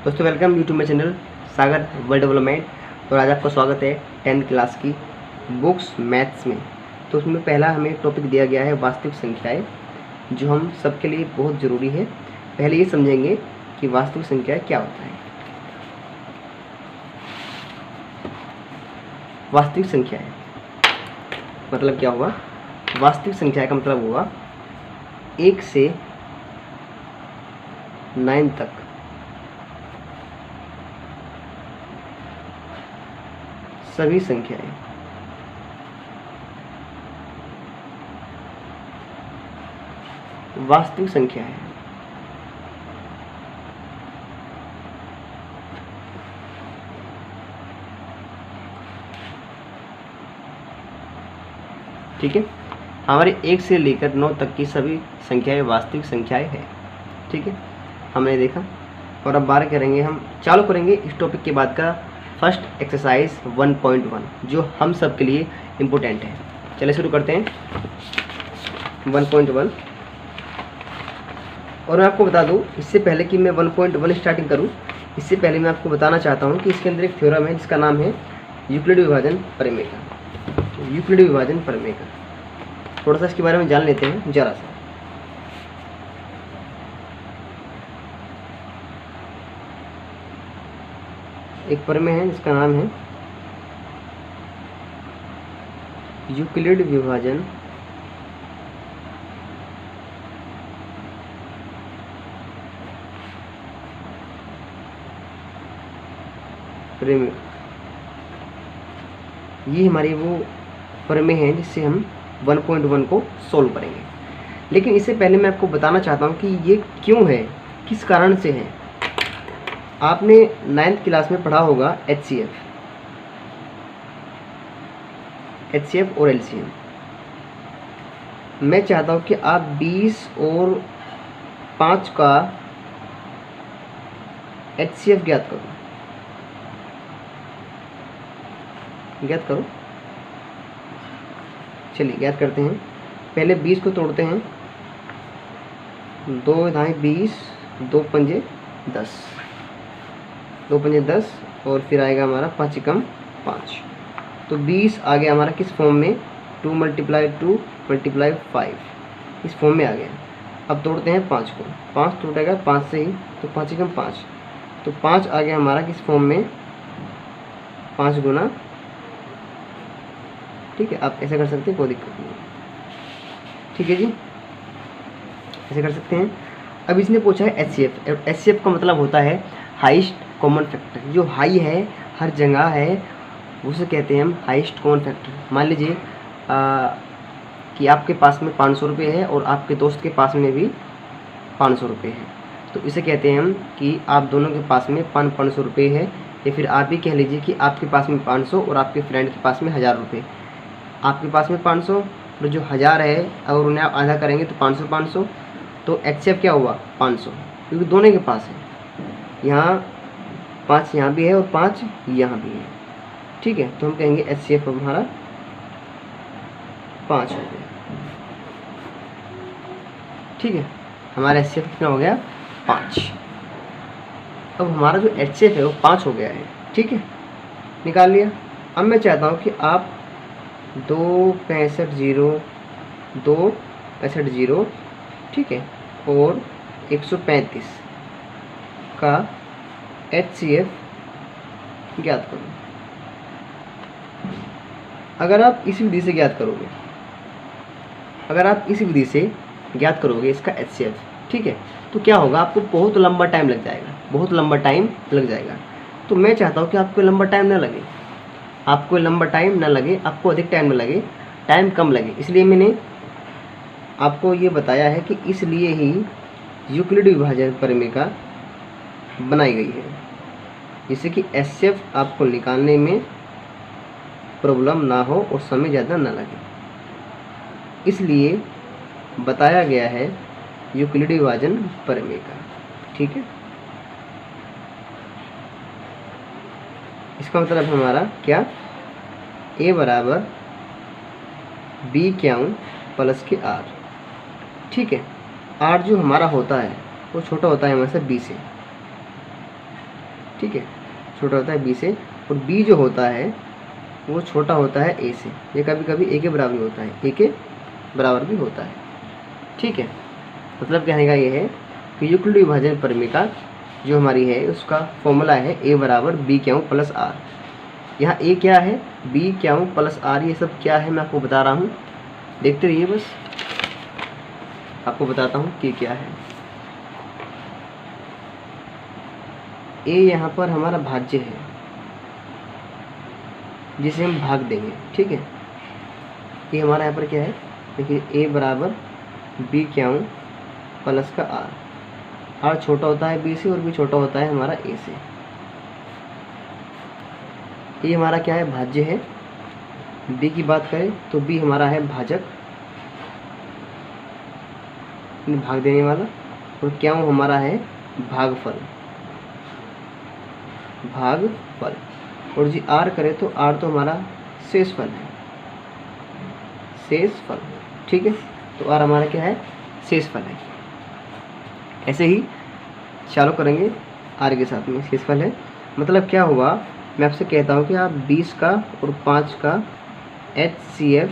दोस्तों welcome YouTube में channel सागर world development. और आज आपका स्वागत है 10th क्लास की बुक्स मैथ्स में। तो उसमें पहला हमें टॉपिक दिया गया है वास्तविक संख्याएं, जो हम सबके लिए बहुत ज़रूरी है। पहले ये समझेंगे कि वास्तविक संख्याएं क्या होता है। वास्तविक संख्याएं मतलब क्या हुआ? वास्तविक संख्या का मतलब हुआ 1 से 9 तक सभी संख्याएं वास्तविक संख्या है। ठीक है, हमारे 1 से लेकर 9 तक की सभी संख्याएं वास्तविक संख्याएं हैं। ठीक है, हमने देखा। और अब बात करेंगे, हम चालू करेंगे इस टॉपिक के बाद का फर्स्ट एक्सरसाइज 1.1, जो हम सब के लिए इम्पोर्टेंट है। चलिए शुरू करते हैं 1.1। और मैं आपको बता दूं, इससे पहले कि मैं 1.1 स्टार्टिंग करूं, इससे पहले मैं आपको बताना चाहता हूं कि इसके अंदर एक थ्योरम है जिसका नाम है यूक्लिड विभाजन प्रमेय का। यूक्लिड विभाजन प्रमेय का थोड़ा सा इसके बारे में जान लेते हैं जरा सा। एक प्रमेय है जिसका नाम है यूक्लिड विभाजन प्रमेय। ये हमारी वो प्रमेय है जिससे हम 1.1 को सोल्व करेंगे। लेकिन इससे पहले मैं आपको बताना चाहता हूँ कि ये क्यों है, किस कारण से है। आपने 9th क्लास में पढ़ा होगा HCF और LCM। मैं चाहता हूँ कि आप 20 और 5 का HCF ज्ञात करो। चलिए ज्ञात करते हैं। पहले 20 को तोड़ते हैं। 2 ढाई 20, 2 पंजे 10, 2 पंजे 10 और फिर आएगा हमारा 5 एकम 5। तो 20 आ गया हमारा किस फॉर्म में? 2 × 5 इस फॉर्म में आ गया। अब तोड़ते हैं 5 को। 5 टूटेगा 5 से ही, तो 5 एकम 5। तो 5 आ गया हमारा किस फॉर्म में? 5 गुना। ठीक है, आप ऐसे कर सकते हैं, कोई दिक्कत नहीं। ठीक है जी, ऐसे कर सकते हैं। अब इसने पूछा है HCF। HCF का मतलब होता है हाईएस्ट कॉमन फैक्टर। जो हाई है, हर जगह है, उसे कहते हैं हम हाईएस्ट कॉमन फैक्टर। मान लीजिए कि आपके पास में 500 रुपये है और आपके दोस्त के पास में भी 500 रुपये है, तो इसे कहते हैं हम कि आप दोनों के पास में 500 रुपये है। या फिर आप भी कह लीजिए कि आपके पास में 500 और आपके फ्रेंड के पास में 1000 रुपये। आपके पास में 500 और जो 1000 है, अगर उन्हें आप आधा करेंगे तो 500, तो HCF क्या हुआ? 500, क्योंकि दोनों के पास है। यहाँ 5 यहाँ भी है और 5 यहाँ भी है। ठीक है, तो हम कहेंगे HCF हमारा 5 हो गया। ठीक है, हमारा HCF कितना हो गया? 5। अब हमारा जो HCF है वो 5 हो गया है। ठीक है, निकाल लिया। अब मैं चाहता हूँ कि आप 265 ठीक है, और 135 का HCF ज्ञात करो। अगर आप इस विधि से ज्ञात करोगे, इसका HCF, ठीक है, तो क्या होगा? आपको बहुत लंबा टाइम लग जाएगा। तो मैं चाहता हूँ कि आपको लंबा टाइम ना लगे, आपको अधिक टाइम ना लगे, टाइम कम लगे। इसलिए मैंने आपको ये बताया है कि इसलिए ही यूक्लिड विभाजन प्रमेय का बनाई गई है, जिससे कि HCF आपको निकालने में प्रॉब्लम ना हो और समय ज़्यादा ना लगे। इसलिए बताया गया है यूक्लिड विभाजन प्रमेय का। ठीक है, इसका मतलब हमारा क्या? A बराबर B क्यों प्लस के R। ठीक है, R जो हमारा होता है वो छोटा होता है हमारे से B से। ठीक है, छोटा होता है b से, और b जो होता है वो छोटा होता है a से। ये कभी कभी a के बराबर होता है, a के बराबर भी होता है, ठीक है। मतलब कहने का ये है कि यूक्लिड विभाजन परिमेय जो हमारी है उसका फॉर्मूला है a बराबर b क्यों प्लस r। यहाँ a क्या है, b क्यों प्लस r, ये सब क्या है मैं आपको बता रहा हूँ, देखते रहिए, बस आपको बताता हूँ कि क्या है। a यहाँ पर हमारा भाज्य है जिसे हम भाग देंगे, ठीक है। ये हमारा यहाँ पर क्या है, देखिए a बराबर b क्यों प्लस का r छोटा होता है b से और b छोटा होता है हमारा a से। ये हमारा क्या है, भाज्य है। b की बात करें तो b हमारा है भाजक, भाग देने वाला, और क्यों हमारा है भागफल, भागफल। और जी r करें तो r तो हमारा शेषफल है, शेषफल, ठीक है। तो r हमारा क्या है, शेषफल है। ऐसे ही चालू करेंगे r के साथ में, शेषफल है। मतलब क्या हुआ, मैं आपसे कहता हूँ कि आप 20 का और 5 का HCF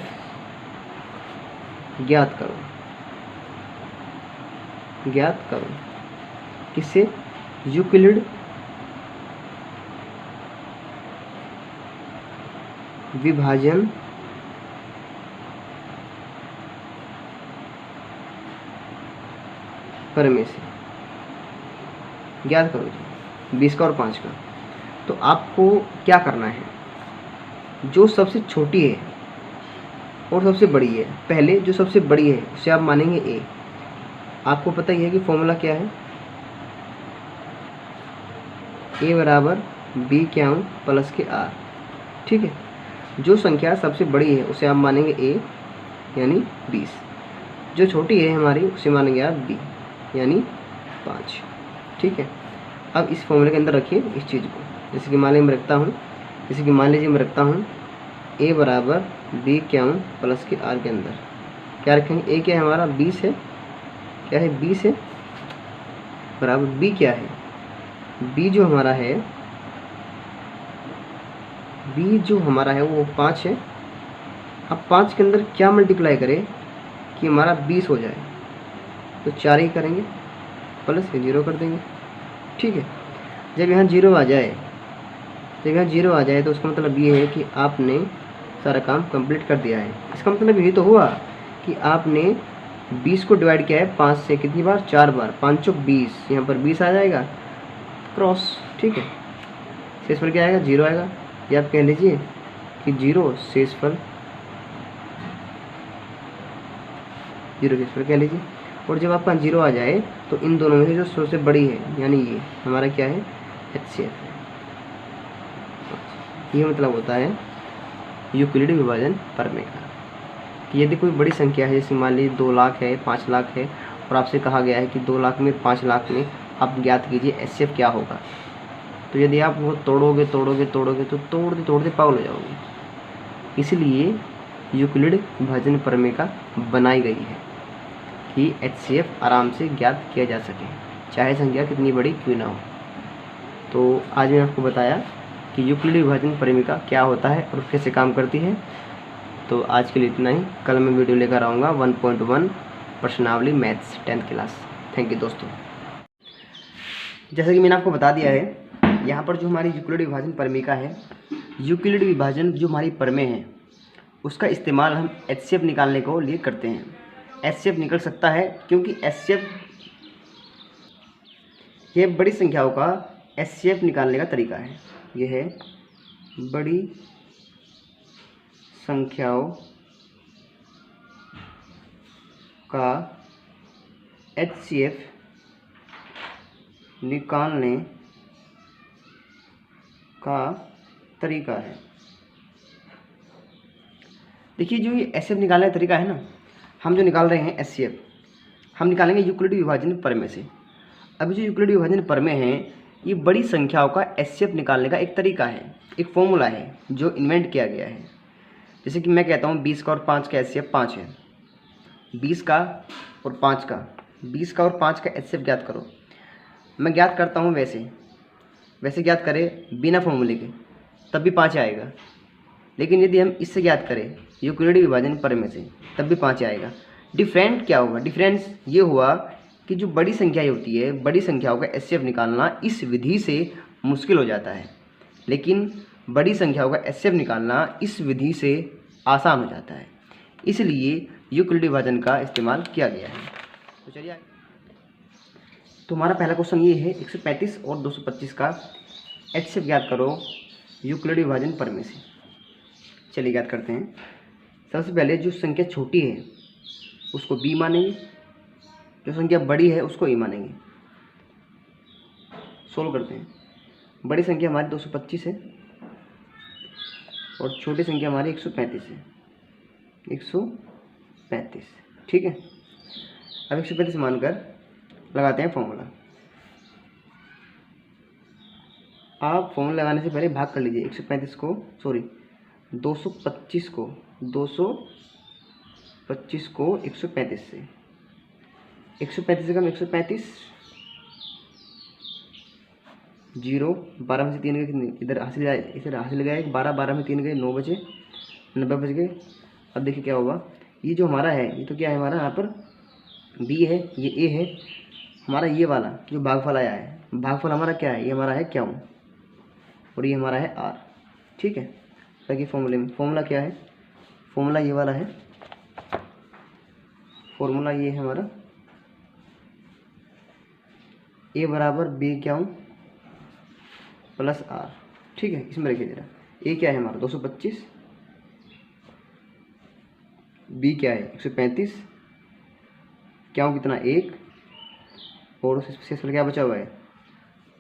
ज्ञात करो, ज्ञात करो किससे, यूक्लिड विभाजन प्रमेय से ज्ञात करो जी, 20 का और 5 का। तो आपको क्या करना है, जो सबसे छोटी है और सबसे बड़ी है, पहले जो सबसे बड़ी है उसे आप मानेंगे a। आपको पता ही है कि फॉर्मूला क्या है, a बराबर b क्यों प्लस के r, ठीक है। जो संख्या सबसे बड़ी है उसे आप मानेंगे a यानी 20, जो छोटी है हमारी उसे मानेंगे आप b यानी 5, ठीक है। अब इस फॉर्मूले के अंदर रखिए इस चीज़ को, जैसे कि मान लीजिए मैं रखता हूँ, जैसे कि मान लीजिए मैं रखता हूँ a बराबर b क्यों प्लस के r के अंदर क्या रखेंगे, a क्या है हमारा 20 है, क्या है 20 है, बराबर b क्या है, b जो हमारा है, b जो हमारा है वो 5 है। अब 5 के अंदर क्या मल्टीप्लाई करें कि हमारा 20 हो जाए, तो 4 ही करेंगे, प्लस 0 कर देंगे, ठीक है। जब यहाँ 0 आ जाए, जब यहाँ 0 आ जाए तो उसका मतलब ये है कि आपने सारा काम कंप्लीट कर दिया है। इसका मतलब यही तो हुआ कि आपने 20 को डिवाइड किया है 5 से, कितनी बार, 4 बार, 5 चौक 20, यहाँ पर 20 आ जाएगा क्रॉस, ठीक है। शेषफल क्या आएगा, 0 आएगा। या आप कह लीजिए कि 0 शेषफल, 0 शेषफल कह लीजिए। और जब आपका 0 आ जाए तो इन दोनों में से जो सबसे बड़ी है यानी ये हमारा क्या है, HCF है। ये मतलब होता है यूक्लिड विभाजन प्रमेय का, कि यदि कोई बड़ी संख्या है, जैसे मान लीजिए 2 लाख है, 5 लाख है, और आपसे कहा गया है कि 2 लाख में 5 लाख में आप ज्ञात कीजिए HCF क्या होगा, तो यदि आप वो तोड़ोगे तोड़ोगे तोड़ोगे तो तोड़ते तोड़ते पागल हो जाओगे। इसलिए यूक्लिड विभाजन प्रमेय का बनाई गई है कि HCF आराम से ज्ञात किया जा सके, चाहे संख्या कितनी बड़ी क्यों ना हो। तो आज मैंने आपको बताया कि यूक्लिड विभाजन प्रमेय का क्या होता है और कैसे काम करती है। तो आज के लिए इतना ही, कल मैं वीडियो लेकर आऊँगा 1.1 प्रश्नावली maths 10th class. Thank you दोस्तों। जैसा कि मैंने आपको बता दिया है, यहाँ पर जो हमारी यूक्लिड विभाजन प्रमेय का है, यूक्लिड विभाजन जो हमारी प्रमेय है उसका इस्तेमाल हम HCF निकालने को लिए करते हैं। HCF निकल सकता है क्योंकि HCF ये बड़ी संख्याओं का HCF निकालने का तरीका है। यह है बड़ी संख्याओं का HCF निकालने का तरीका है। देखिए जो ये HCF निकालने का तरीका है ना, हम जो निकाल रहे हैं HCF, हम निकालेंगे यूक्लिड विभाजन प्रमेय से। अभी जो यूक्लिड विभाजन प्रमेय है ये बड़ी संख्याओं का HCF निकालने का एक तरीका है, एक फॉर्मूला है जो इन्वेंट किया गया है। जैसे कि मैं कहता हूँ 20 का और 5 का HCF 5 है, 20 का और 5 का, 20 का और 5 का HCF ज्ञात करो। मैं ज्ञात करता हूँ वैसे वैसे ज्ञात करें बिना फॉर्मूले के तब भी 5 आएगा, लेकिन यदि हम इससे ज्ञात करें यूक्लिडी विभाजन प्रमेय से तब भी 5 आएगा। डिफरेंट क्या होगा? डिफरेंस ये हुआ कि जो बड़ी संख्या होती है, बड़ी संख्याओं का एचसीएफ निकालना इस विधि से मुश्किल हो जाता है, लेकिन बड़ी संख्याओं का एचसीएफ निकालना इस विधि से आसान हो जाता है, इसलिए यूक्लिडी विभाजन का इस्तेमाल किया गया है। तो चलिए, तो हमारा पहला क्वेश्चन ये है 135 और 225 का एचसीएफ ज्ञात करो यूक्लिडी विभाजन प्रमेय से। चलिए ज्ञात करते हैं। सबसे पहले जो संख्या छोटी है उसको बी मानेंगे, जो संख्या बड़ी है उसको ए मानेंगे। सोल्व करते हैं। बड़ी संख्या हमारी 225 है और छोटी संख्या हमारी 135 है। 135, ठीक है। अब 135 मानकर लगाते हैं फॉर्मूला। आप फॉर्मूला लगाने से पहले भाग कर लीजिए 225 को 135 से। 135 से कम 135, 0 12 में से 3 गए, इधर हासिल गए 12, 12 में 3 गए 9 बचे, 90 बच गए। अब देखिए क्या होगा, ये जो हमारा है ये तो क्या है हमारा, यहाँ पर बी है, ये ए है, हमारा ये वाला जो भागफल आया है, भागफल हमारा क्या है, ये हमारा है क्यू और ये हमारा है आर, ठीक है। ताकि फॉर्मूले में फॉर्मूला क्या है, फॉर्मूला ये वाला है, फॉर्मूला ये है हमारा ए बराबर बी क्यू प्लस आर, ठीक है। इसमें रखिए जरा, ए क्या है हमारा 225, बी क्या है 135, क्यों कितना 1 और शेषफल क्या बचा हुआ है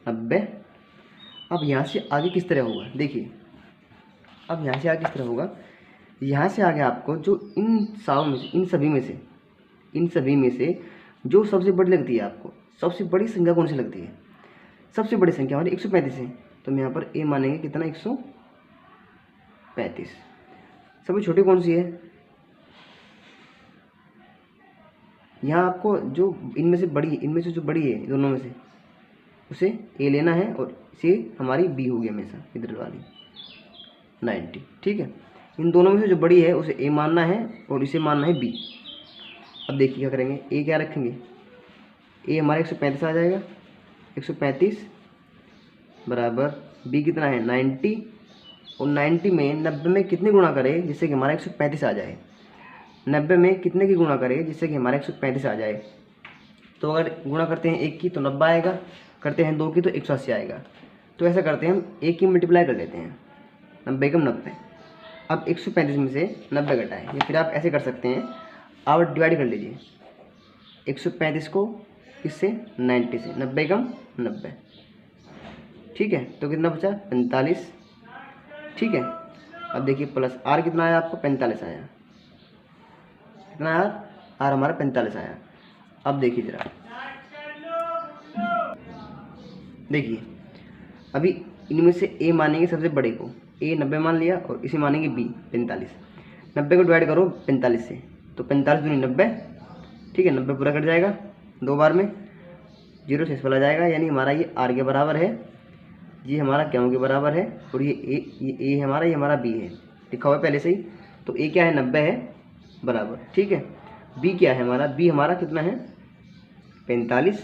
90। अब यहाँ से आगे किस तरह होगा देखिए, अब यहाँ से आगे किस तरह होगा, यहाँ से आगे आपको जो इन सभी में से जो सबसे बड़ी लगती है, आपको सबसे बड़ी संख्या कौन सी लगती है, सबसे बड़ी संख्या हमारी 135 है, तो हम यहाँ पर ए मानेंगे कितना 135। सबसे छोटी कौन सी है, यहाँ आपको जो इनमें से जो बड़ी है दोनों में से उसे ए लेना है और इसे हमारी बी होगी हमेशा इधर वाली 90, ठीक है। इन दोनों में से जो बड़ी है उसे ए मानना है और इसे मानना है बी। अब देखिए क्या करेंगे, ए क्या रखेंगे, ए हमारा 135 आ जाएगा, 135 बराबर बी कितना है 90, और 90 में 90 में कितने गुणा करें जिससे कि हमारा 135 आ जाए, 90 में कितने की गुणा करें जिससे कि हमारा 135 आ जाए। तो अगर गुणा करते हैं 1 की तो 90 आएगा, करते हैं 2 की तो 180 आएगा। तो ऐसा करते हैं हम 1 की मल्टीप्लाई कर लेते हैं, 90 कम 90। अब 135 में से 90 घटाएं, या फिर आप ऐसे कर सकते हैं, आप डिवाइड कर लीजिए 135 को इससे 90 से, 90 कम 90, ठीक है। तो कितना बचा 45, ठीक है। अब देखिए प्लस आर कितना आया आपको 45 आया, कितना आया आर हमारा 45 आया। अब देखिए जरा, देखिए अभी इनमें से ए मानेंगे सबसे बड़े को, ए 90 मान लिया और इसे मानेंगे बी 45। 90 को डिवाइड करो 45 से, तो 45 दूनी 90, ठीक है। 90 पूरा कट जाएगा 2 बार में, 0 शेषफल आ जाएगा, यानी हमारा ये आर के बराबर है, ये हमारा क्यों के बराबर है, और ये ए हमारा, ये हमारा बी है, लिखा हुआ है पहले से ही। तो ए क्या है 90 है बराबर, ठीक है। बी क्या है हमारा, बी हमारा कितना है 45,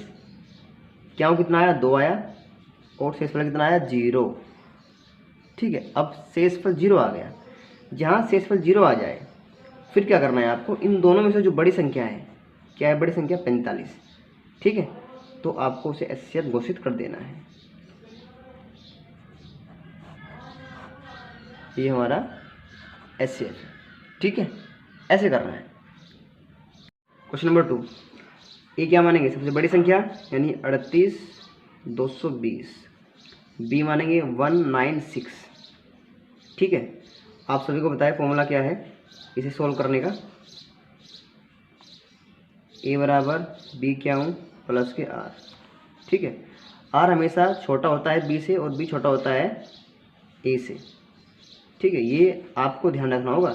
क्यों कितना आया 2 आया, और शेषफल कितना आया 0, ठीक है। अब शेषफल 0 आ गया, जहाँ शेषफल 0 आ जाए फिर क्या करना है आपको, इन दोनों में से जो बड़ी संख्या है, क्या है बड़ी संख्या 45, ठीक है। तो आपको उसे एचसीएफ घोषित कर देना है। ये हमारा एचसीएफ है, ठीक है। ऐसे करना है। क्वेश्चन नंबर 2, ये क्या मानेंगे सबसे बड़ी संख्या यानी 38 220, बी मानेंगे 196, ठीक है। आप सभी को बताएं फॉर्मूला क्या है इसे सोल्व करने का, ए बराबर बी क्या हूँ प्लस के आर, ठीक है। आर हमेशा छोटा होता है बी से और बी छोटा होता है ए से, ठीक है। ये आपको ध्यान रखना होगा।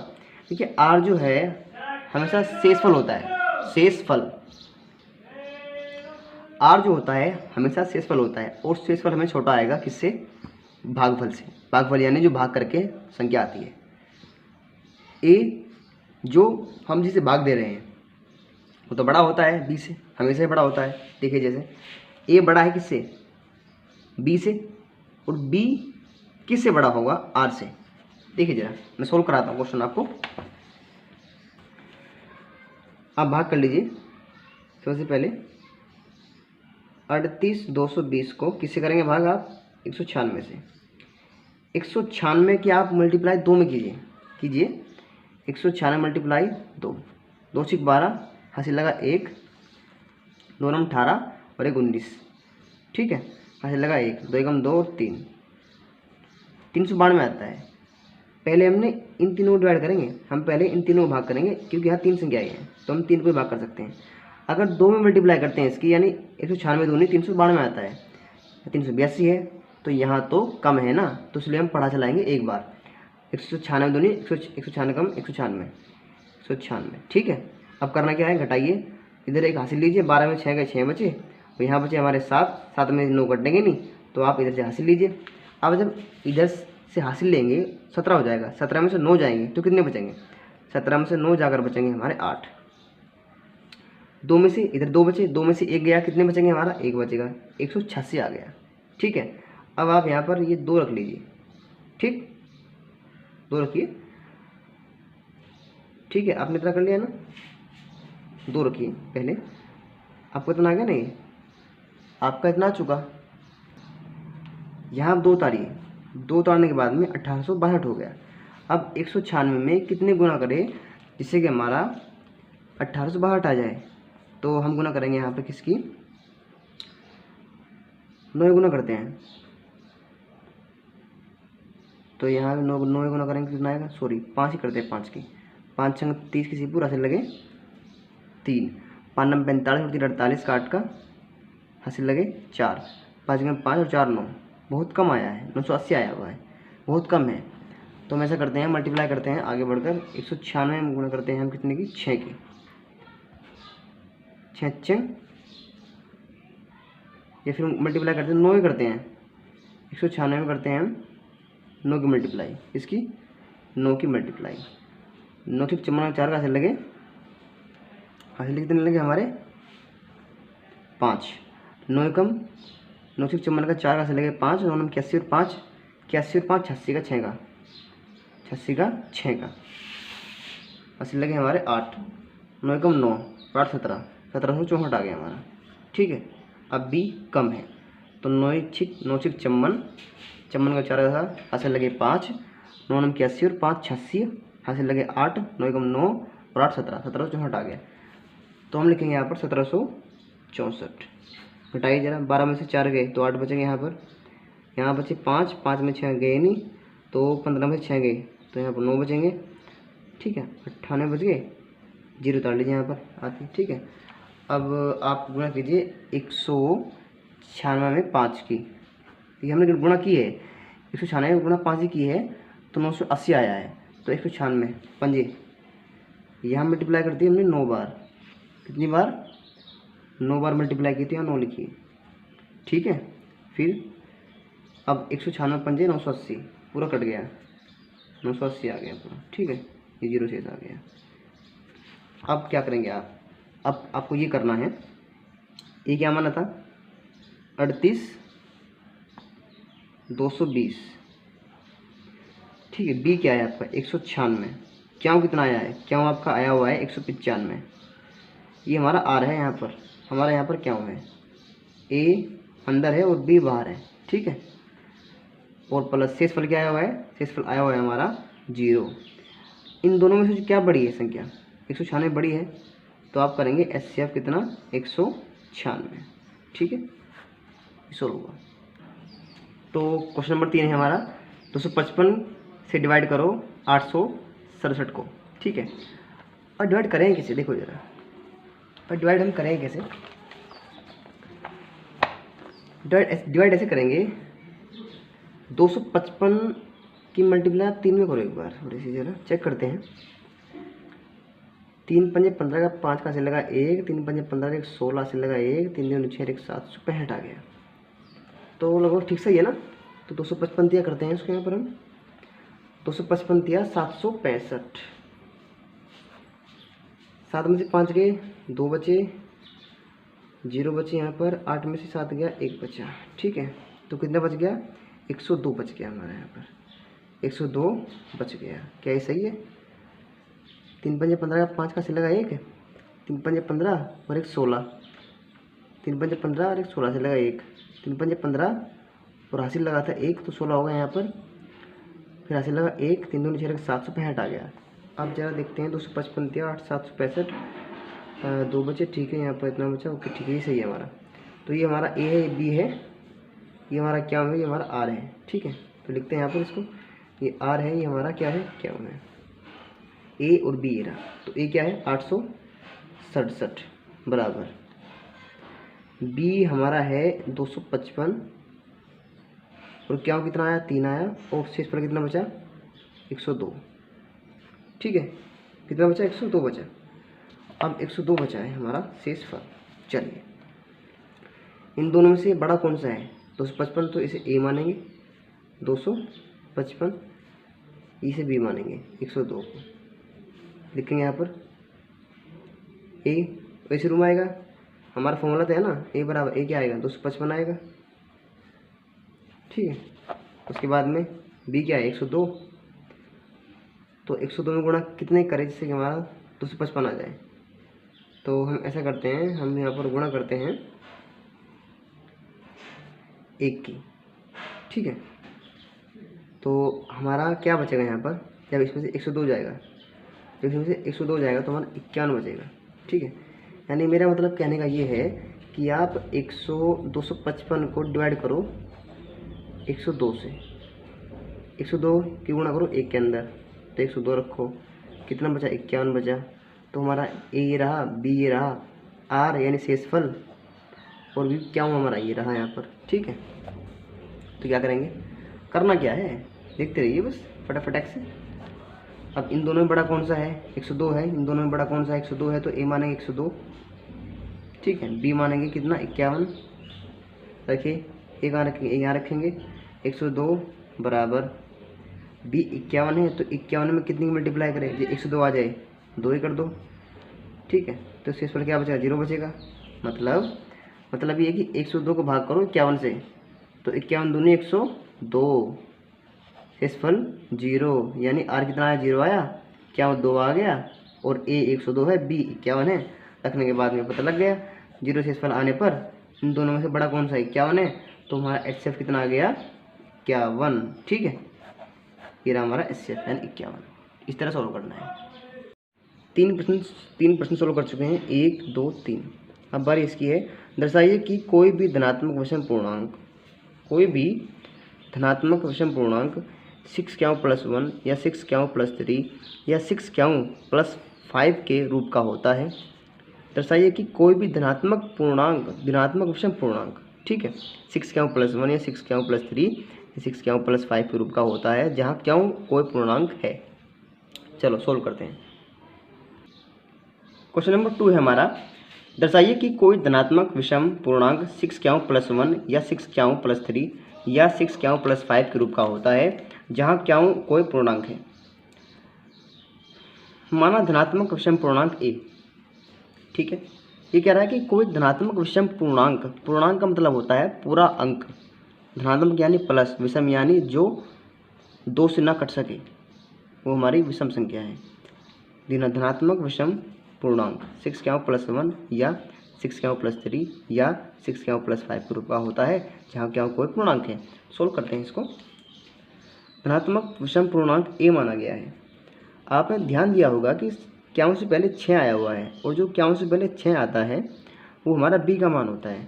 देखिए आर जो है हमेशा शेषफल होता है, शेषफल। आर जो होता है हमेशा शेषफल होता है, और शेषफल हमें छोटा आएगा किससे? भागफल से। भागफल यानी जो भाग करके संख्या आती है। ए जो हम जिसे भाग दे रहे हैं वो तो बड़ा होता है बी से, हमेशा ही बड़ा होता है। देखिए जैसे ए बड़ा है किससे? बी से, और बी किससे बड़ा होगा? आर से। देखिए जरा मैं सोल्व कराता हूँ क्वेश्चन आपको, आप भाग कर लीजिए। सबसे पहले 38,220 को किससे करेंगे भाग? आप 196 से। 196 की आप मल्टीप्लाई 2 में कीजिए 196 मल्टीप्लाई 2, 2 6 12, हासिल लगा 1, 2 9 18 और 1 19, ठीक है, हासिल लगा 1, 2 एकम 2 और 3, 392 आता है। पहले हमने इन तीनों को डिवाइड करेंगे, हम पहले इन तीनों को भाग करेंगे क्योंकि यहाँ 3 संख्याएं हैं तो हम 3 को भी भाग कर सकते हैं। अगर 2 में मल्टीप्लाई करते हैं इसकी, यानी 196 दूनी 392 आता है, 382 है, तो यहाँ तो कम है ना, तो इसलिए हम पढ़ा चलाएंगे एक बार। 196 दूनी 196 कम 196, ठीक है। अब करना क्या है? घटाइए, इधर एक हासिल लीजिए, 12 में 6 गए 6 बचे, और यहाँ बचे हमारे 7 में 9 कटेंगे नहीं, तो आप इधर से हासिल लीजिए। अब जब इधर से हासिल लेंगे 17 हो जाएगा, 17 में से 9 जाएंगे तो कितने बचेंगे? 17 में से 9 जाकर बचेंगे हमारे 8। 2 में से इधर 2 बचे, 2 में से 1 गया, कितने बचेंगे? हमारा 1 बचेगा, 186 आ गया, ठीक है। अब आप यहाँ पर ये 2 रख लीजिए, ठीक, 2 रखिए, ठीक है। आपने इतना कर लिया ना, 2 रखिए पहले। आपको इतना आ गया नहीं? आपका इतना आ चुका। यहाँ आप 2 उतारिए, 2 उतारने के बाद में 1862 हो गया। अब 196 में कितने गुना करें जिससे कि हमारा 1862 आ जाए? तो हम गुना करेंगे यहाँ पे किसकी? 9 गुना करते हैं, तो यहाँ 9 गुना करेंगे कितना आएगा? सॉरी 5 ही करते हैं, 5 की 5 छंग 30 की पूरा हासिल लगे 3, 5 9 45 और 3 48 का 8 का हासिल लगे 4, 5 में 5 और 4 9, बहुत कम आया है, 980 आया हुआ है, बहुत कम है। तो हम ऐसा करते हैं, मल्टीप्लाई करते हैं आगे बढ़कर, 196 में गुणा करते हैं हम कितने की? 6 की, 6 या फिर मल्टीप्लाई करते हैं 9 ही करते हैं, 196 में करते हैं हम 9 की मल्टीप्लाई, इसकी 9 की मल्टीप्लाई, 9 ठीक 4 का हासिल लगे, कितने लगे हमारे? 5, 9 कम 9 ठीक 4 का 4 का हासिल लगे 5, 9 81 और 5, 81 और 5 86 का 6 का, 86 का 6 का हासिल लगे हमारे 8, 9 कम 9 8 17, 1764 आ गया हमारा, ठीक है। अब भी कम है, तो 9 छिक 54 का 4 का हासिल लगे 5, 9 9 81 और 5 86 हासिल लगे 8, 9 कम 9 और 8 17, 1764 आ गया। तो हम लिखेंगे यहाँ पर 1764। घटाइए जरा, 12 में से 4 गए तो 8 बचेंगे यहाँ पर, यहाँ बचे 5, 5 में 6 गए नहीं, तो 15 में से 6 गए तो यहाँ पर 9 बचेंगे, ठीक है। 98 बच गए, 0 उतार लीजिए यहाँ पर आती, ठीक है। अब आप गुणा कीजिए 196 में 5 की, ये हमने गुणा की है, 196 गुणा 5 ही की है तो 980 आया है। तो 196 पंजे यहाँ मल्टीप्लाई करती है हमने 9 बार, कितनी बार? 9 बार मल्टीप्लाई की थी, यहाँ 9 लिखी, ठीक है। फिर अब 196 पंजे 980 पूरा कट गया, 980 आ गया पूरा, ठीक है, ये 0 शेष आ गया। अब क्या करेंगे आप? अब आपको ये करना है, ये क्या माना था? 38,220, ठीक है। बी क्या है आपका? 196, क्यों कितना आया है? क्यों आपका आया हुआ है 195, ये हमारा आर है, यहाँ पर हमारा यहाँ पर क्यों है, ए अंदर है और बी बाहर है, ठीक है। और प्लस शेषफल क्या आया हुआ है? शेषफल आया हुआ है हमारा 0। इन दोनों में से क्या बड़ी है संख्या? 196 बड़ी है, तो आप करेंगे HCF कितना? 196, ठीक है, सोल्व होगा। तो क्वेश्चन नंबर 3 है हमारा, 255 से डिवाइड करो 867 को, ठीक है। और डिवाइड करें कैसे? देखो जरा, और डिवाइड हम करें कैसे? डिवाइड ऐसे करेंगे, 255 की मल्टीप्लाई आप 3 में करो एक बार, थोड़ी सी जरा चेक करते हैं। 3 पंजे 15 का 5 का से लगा 1, 3 पंजे 15 एक 16 से लगा 1, 3 दूनी 6 एक 765 आ गया। तो लगभग ठीक सही है ना। तो 255 दिया करते हैं इसको यहाँ पर हम। 255 दिया 765, 7 में से 5 गए, 2 बचे, 0 बचे यहाँ पर, 8 में से 7 गया, 1 बचा। ठीक है, तो कितना बच गया? 102 बच गया हमारा यहाँ पर, 102 बच गया। क्या ये सही है? 3 पंजे 15 का 5 का से लगा 1, 3 पंजे 15 और 1 16, 3 पंजे 15 और 1 16 से लगा 1, 3 पंजे 15 और हासिल लगा था 1 तो 16 होगा यहाँ पर, फिर हासिल लगा 1, 3 दूनी 6 765 आ गया। अब जरा देखते हैं 255 दिया 8 765, 2 बचे। ठीक है, यहाँ पर इतना बचा। ओके ठीक है, ये सही है हमारा। तो ये हमारा ए है, ये बी है, ये हमारा क्या है, ये हमारा आर है। ठीक है, तो लिखते हैं यहाँ पर इसको, ये आर है, ये हमारा क्या है, क्या है, ए और बी ये रहा। तो ए क्या है 867 बराबर, बी हमारा है 255 और क्या कितना आया 3 आया, और शेष पर कितना बचा 102। ठीक है, कितना बचा 102 बचा। अब 102 बचा है हमारा शेष फल। चलिए, इन दोनों में से बड़ा कौन सा है? 255, तो इसे ए मानेंगे, 255 इसे बी मानेंगे, 102 को लिखेंगे यहाँ पर ए। वैसे रूम आएगा, हमारा फॉर्मूला तो है ना, ए बराबर ए क्या आएगा 255 आएगा। ठीक है, उसके बाद में बी क्या है 102, तो 102 में गुणा कितने करें जिससे कि हमारा 255 आ जाए। तो हम ऐसा करते हैं, हम यहाँ पर गुणा करते हैं 1 की। ठीक है, तो हमारा क्या बचेगा यहाँ पर, जब इसमें से 102 जाएगा, जब इसमें से 102 जाएगा तो हमारा 51 बचेगा। ठीक है, यानी मेरा मतलब कहने का ये है कि आप 255 को डिवाइड करो 102 से, 102 की गुणा करो 1 के अंदर, तो 102 रखो, कितना बचा 51 बचा। तो हमारा ए ये रहा, बी ये रहा, आर यानी शेषफल, और बी क्या हुआ हमारा ये रहा यहाँ पर। ठीक है, तो क्या करेंगे, करना क्या है, देखते रहिए बस फटाफट से। अब इन दोनों में बड़ा कौन सा है 102 है, इन दोनों में बड़ा कौन सा 102 है, तो ए मानेंगे 102। ठीक है, बी मानेंगे कितना 51 रखिए, ए कहाँ रखेंगे, यहाँ रखेंगे 102 बराबर बी 51 है, तो 51 में कितनी मल्टीप्लाई करें, जो 102 आ जाए 2 ही कर दो। ठीक है, तो शेष पर क्या बचेगा 0 बचेगा। मतलब ये कि 102 को भाग करो 51 से, तो 51 दूनी 102, शेषफल 0, यानी आर कितना आया 0 आया, क्या 2 आ गया, और ए 102 है, बी 51 है। रखने के बाद में पता लग गया 0 शेषफल आने पर इन दोनों में से बड़ा कौन सा 51 है, तो हमारा HCF कितना आ गया 51। ठीक है, ये रहा हमारा HCF यानी 51। इस तरह सॉल्व करना है। 3 प्रश्न सॉल्व कर चुके हैं, 1 2 3। अब बारी इसकी है, दर्शाइए कि कोई भी धनात्मक विषम पूर्णांक, कोई भी धनात्मक विषम पूर्णांक 6 क्यों प्लस 1 या 6 क्यों प्लस 3 या 6 क्यों प्लस 5 के रूप का होता है। दर्शाइए कि कोई भी धनात्मक पूर्णांक, धनात्मक विषम पूर्णांक, ठीक है, 6 क्यों प्लस 1 या 6 क्यों प्लस 3 या 6 क्यों प्लस 5 के रूप का होता है, जहाँ क्यों कोई पूर्णांक है। चलो सोल्व करते हैं। क्वेश्चन नंबर 2 है हमारा, दर्शाइए कि कोई धनात्मक विषम पूर्णांक 6 क्यों प्लस 1 या 6 क्यों प्लस 3 या 6 क्यों प्लस 5 के रूप का होता है, जहाँ क्यों कोई पूर्णांक है। माना धनात्मक विषम पूर्णांक ए। ठीक है, ये कह रहा है कि कोई धनात्मक विषम पूर्णांक, पूर्णांक का मतलब होता है पूरा अंक, धनात्मक यानी प्लस, विषम यानी जो 2 से ना कट सके, वो हमारी विषम संख्या है। धनात्मक विषम पूर्णांक 6 क्यों प्लस 1 या 6 क्यों प्लस 3 या 6 क्यों प्लस 5 के रूप का होता है, जहाँ क्यों कोई पूर्णांक है। सोल्व करते हैं इसको। धनात्मक विषम पूर्णांक ए माना गया है। आपने ध्यान दिया होगा कि क्यों से पहले 6 आया हुआ है, और जो क्यों से पहले 6 आता है वो हमारा बी का मान होता है।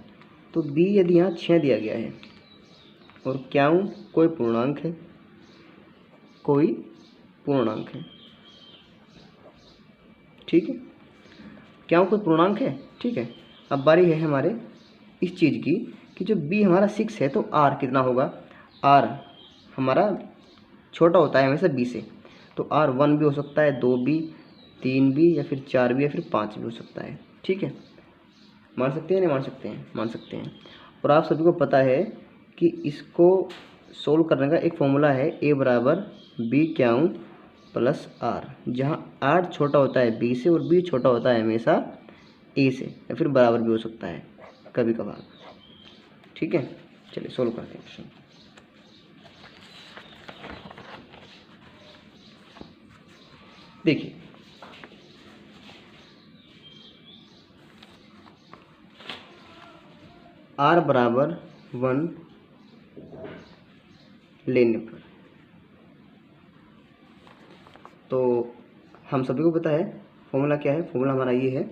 तो बी यदि यहाँ 6 दिया गया है और क्यों कोई पूर्णांक है, कोई पूर्णांक है, ठीक है, क्यों कोई पूर्णांक है। ठीक है, अब बारी है हमारे इस चीज़ की कि जो बी हमारा 6 है, तो आर कितना होगा, आर हमारा छोटा होता है हमेशा बी से, तो आर 1 भी हो सकता है, 2 भी, 3 भी या फिर 4 भी या फिर 5 भी हो सकता है। ठीक है, मान सकते हैं नहीं मान सकते हैं, मान सकते हैं। और आप सभी को पता है कि इसको सोल्व करने का एक फॉर्मूला है, ए बराबर बी क्याऊ प्लस आर, जहाँ आर छोटा होता है बी से और बी छोटा होता है हमेशा ए से, या फिर बराबर भी हो सकता है कभी कभार। ठीक है, चलिए सोल्व करते हैं क्वेश्चन। देखिए आर बराबर 1 लेने पर, तो हम सभी को पता है फॉर्मूला क्या है। फॉर्मूला हमारा ये है,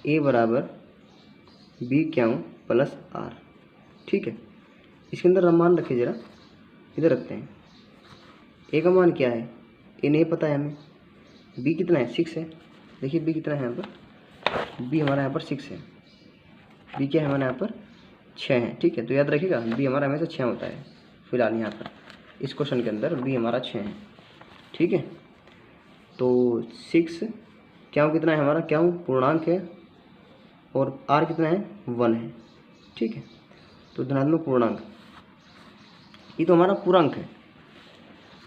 ए बराबर बी क्याऊ प्लस आर। ठीक है, इसके अंदर हम मान रखिए, ज़रा इधर रखते हैं। ए का मान क्या है, ए नहीं पता है हमें। बी कितना है, 6 है। देखिए बी कितना है यहाँ पर, बी हमारा यहाँ पर 6 है। बी क्या है हमारे यहाँ पर 6 है। ठीक है, तो याद रखिएगा बी हमारा हमेशा 6 होता है। फिलहाल यहाँ पर इस क्वेश्चन के अंदर बी हमारा 6 है। ठीक है, तो 6 क्यों कितना है हमारा, क्यों पूर्णांक है, और आर कितना है 1 है। ठीक है, तो धनात्मक पूर्णांक, ये तो हमारा पूर्णांक है।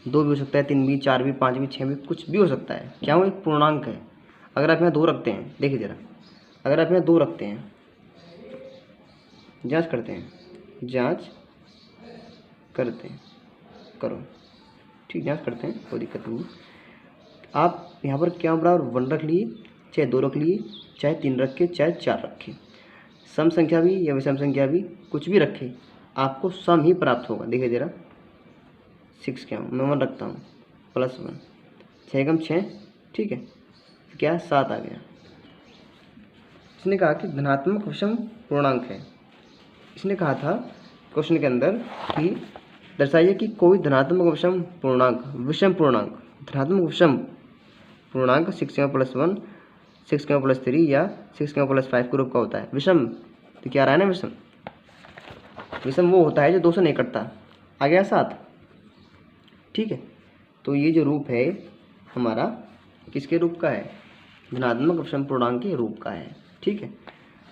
2 भी हो सकता है, 3 भी, 4 भी, 5 भी, 6 भी, कुछ भी हो सकता है। क्यों, एक पूर्णांक है। अगर आप यहाँ 2 रखते हैं, देखिए ज़रा, अगर आप यहाँ 2 रखते हैं, जांच करते हैं, जांच करते हैं, करो। ठीक, जांच करते हैं, कोई दिक्कत नहीं। आप यहाँ पर क्या बराबर 1 रख लिए, चाहे 2 रख लिए, चाहे 3 रखे, चाहे 4 रखे, सम संख्या भी या विषम संख्या भी कुछ भी रखे, आपको सम ही प्राप्त होगा। देखिए ज़रा, 6 क्या हूँ मैं 1 रखता हूँ प्लस 1, 6 कम 6। ठीक है, क्या 7 आ गया। इसने कहा कि धनात्मक विषम पूर्णांक है। इसने कहा था क्वेश्चन के अंदर कि दर्शाइए कि कोई धनात्मक विषम पूर्णांक, विषम पूर्णांक, धनात्मक विषम पूर्णांक 6 प्लस 1, 6 प्लस 3 या 6 प्लस 5 के रूप का होता है। विषम तो क्या रहा है ना, विषम, विषम वो होता है जो 2 से नहीं कटता। आ गया 7। ठीक है, तो ये जो रूप है हमारा किसके रूप का है, धनात्मक विषम पूर्णांक के रूप का है। ठीक है,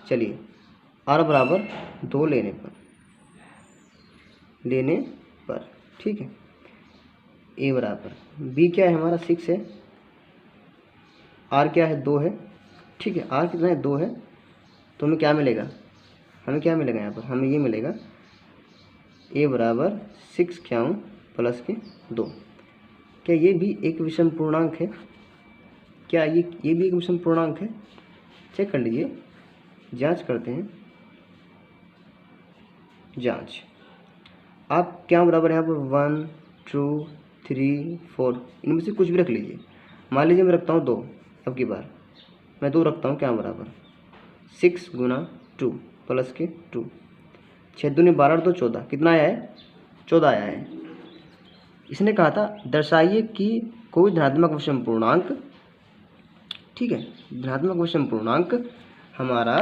चलिए आर बराबर 2 लेने पर, ठीक है, ए बराबर बी क्या है हमारा 6 है, आर क्या है 2 है। ठीक है, आर कितना है 2 है, तो हमें क्या मिलेगा, हमें क्या मिलेगा यहाँ पर, हमें ये मिलेगा ए बराबर 6 क्या हूँ प्लस के 2। क्या ये भी एक विषम पूर्णांक है, क्या ये भी एक विषम पूर्णांक है, चेक कर लीजिए, जांच करते हैं, जांच। आप क्या बराबर यहाँ पर 1 2 3 4 इनमें से कुछ भी रख लीजिए। मान लीजिए मैं रखता हूँ 2, अब की बार मैं 2 रखता हूँ, क्या बराबर 6 गुना 2 प्लस के 2, 6 दूनी 12 और 2 14, कितना आया है 14 आया है। इसने कहा था दर्शाइए कि कोई धनात्मक विषम पूर्णांक, ठीक है, धनात्मक विषम पूर्णांक हमारा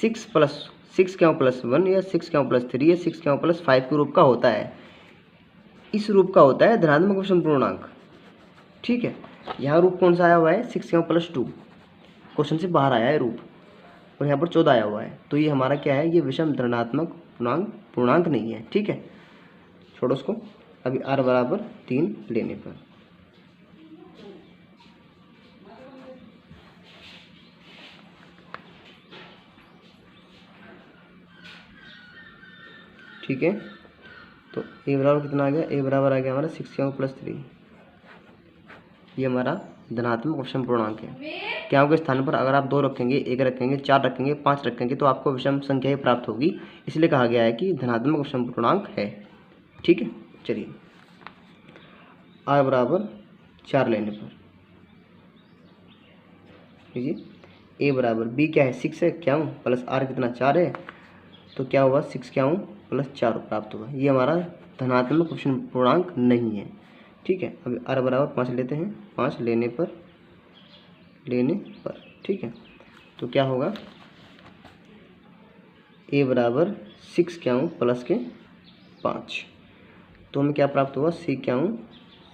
6 क्या प्लस 1 या 6 क्या प्लस 3 या 6 क्या प्लस 5 के रूप का होता है। इस रूप का होता है धनात्मक विषम पूर्णांक। ठीक है, यहाँ रूप कौन सा आया हुआ है 6 क्या प्लस 2, क्वेश्चन से बाहर आया है रूप, और यहाँ पर 14 आया हुआ है, तो ये हमारा क्या है, ये विषम धनात्मक पूर्णांक नहीं है। ठीक है, छोड़ो उसको। अभी r बराबर 3 लेने पर, ठीक है, तो a बराबर कितना आ गया, a बराबर आ गया हमारा 6 क्या प्लस 3, ये हमारा धनात्मक विषम पूर्णांक है। क्या के स्थान पर अगर आप 2 रखेंगे, 1 रखेंगे, 4 रखेंगे, 5 रखेंगे, तो आपको विषम संख्या ही प्राप्त होगी, इसलिए कहा गया है कि धनात्मक विषम पूर्णांक है। ठीक है, चलिए r बराबर 4 लेने पर लीजिए, a बराबर b क्या है 6 है, क्या हूँ प्लस r कितना 4 है, तो क्या हुआ 6 क्या हूँ प्लस 4 प्राप्त हुआ। ये हमारा धनात्मक विषम पूर्णांक नहीं है। ठीक है, अभी r बराबर 5 लेते हैं, 5 लेने पर, ठीक है, तो क्या होगा a बराबर 6 क्या हूँ प्लस के 5, तो हमें क्या प्राप्त हुआ c क्या हूँ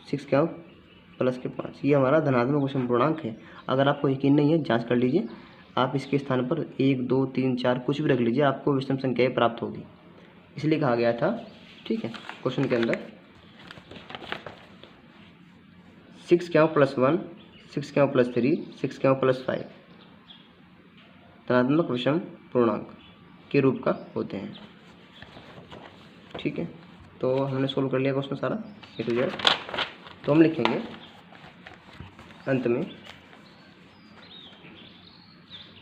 6 क्या हो प्लस के 5, ये हमारा धनात्मक विषम पूर्णांक है। अगर आपको यकीन नहीं है जांच कर लीजिए, आप इसके स्थान पर 1 2 3 4 कुछ भी रख लीजिए, आपको विषम संख्याएं प्राप्त होगी, इसलिए कहा गया था। ठीक है, क्वेश्चन के अंदर 6 क्या हो +1, 6 क्या हो +3, 6 क्या हो +5 धनात्मक विषम पूर्णांक के रूप का होते हैं। ठीक है, तो हमने सोल्व कर लिया क्वेश्चन सारा A to Z। तो हम लिखेंगे अंत में,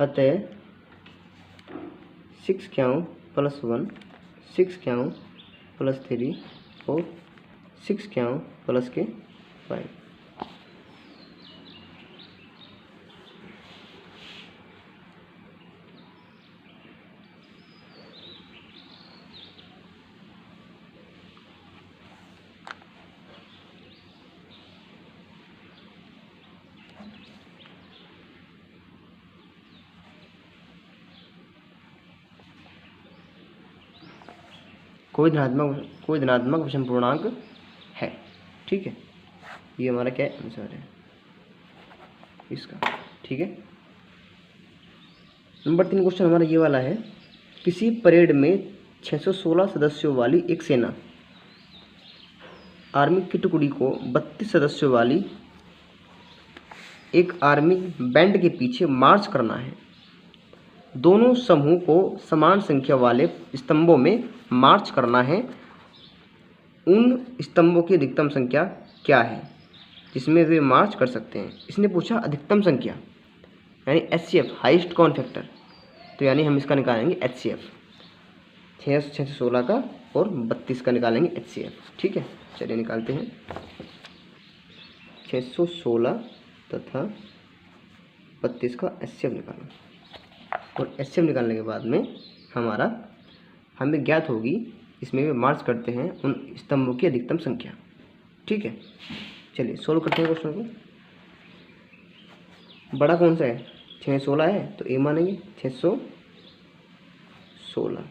अतः 6 क्या हो +1, 6 क्या हो +3 और 6 क्या हो प्लस के 5। कोई धनात्मक विषम पूर्णांक है। ठीक है, ये हमारा क्या आंसर है इसका। ठीक है, नंबर 3 क्वेश्चन हमारा ये वाला है, किसी परेड में 616 सदस्यों वाली एक सेना आर्मी की टुकड़ी को 32 सदस्यों वाली एक आर्मी बैंड के पीछे मार्च करना है। दोनों समूह को समान संख्या वाले स्तंभों में मार्च करना है। उन स्तंभों की अधिकतम संख्या क्या है जिसमें वे मार्च कर सकते हैं। इसने पूछा अधिकतम संख्या यानी HCF हाईएस्ट कॉमन फैक्टर, तो यानी हम इसका निकालेंगे HCF 616 का और 32 का निकालेंगे HCF। ठीक है, चलिए निकालते हैं। 616 तथा 32 का HCF निकालना, और HCF निकालने के बाद में हमें ज्ञात होगी इसमें वे मार्च करते हैं उन स्तंभों की अधिकतम संख्या। ठीक है, चलिए सोल्व करते हैं क्वेश्चन को। बड़ा कौन सा है 616 है तो A मानेंगे 616,